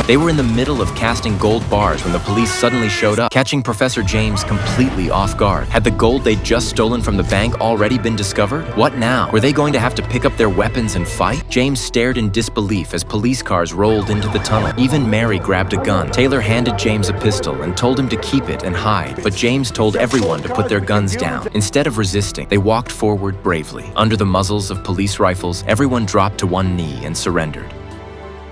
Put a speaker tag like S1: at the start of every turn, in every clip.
S1: They were in the middle of casting gold bars when the police suddenly showed up, catching Professor James completely off guard. Had the gold they'd just stolen from the bank already been discovered? What now? Were they going to have to pick up their weapons and fight? James stared in disbelief as police cars rolled into the tunnel. Even Mary grabbed a gun. Taylor handed James a pistol and told him to keep it and hide, but James told everyone to put their guns down. Instead of resisting, they walked forward bravely. Under the muzzles of police rifles, everyone dropped to one knee and surrendered.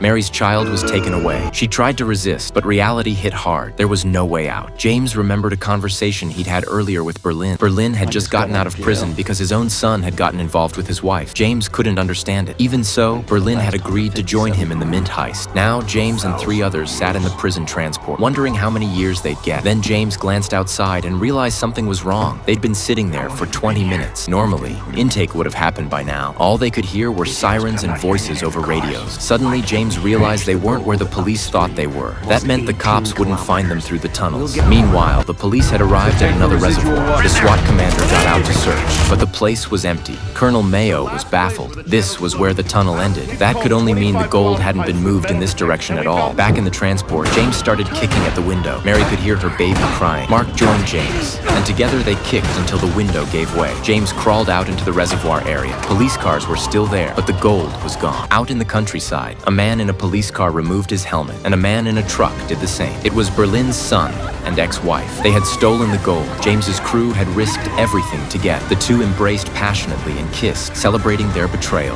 S1: Mary's child was taken away. She tried to resist, but reality hit hard. There was no way out. James remembered a conversation he'd had earlier with Berlin. Berlin had just gotten out of prison because his own son had gotten involved with his wife. James couldn't understand it. Even so, Berlin had agreed to join him in the mint heist. Now, James and 3 others sat in the prison transport, wondering how many years they'd get. Then James glanced outside and realized something was wrong. They'd been sitting there for 20 minutes. Normally, intake would have happened by now. All they could hear were sirens and voices over radios. Suddenly, James realized they weren't where the police thought they were. That meant the cops wouldn't find them through the tunnels. Meanwhile, the police had arrived at another reservoir. The SWAT commander got out to search, but the place was empty. Colonel Mayo was baffled. This was where the tunnel ended. That could only mean the gold hadn't been moved in this direction at all. Back in the transport, James started kicking at the window. Mary could hear her baby crying. Mark joined James, and together they kicked until the window gave way. James crawled out into the reservoir area. Police cars were still there, but the gold was gone. Out in the countryside, a man in a police car removed his helmet, and a man in a truck did the same. It was Berlin's son and ex-wife. They had stolen the gold. James's crew had risked everything to get. The two embraced passionately and kissed, celebrating their betrayal.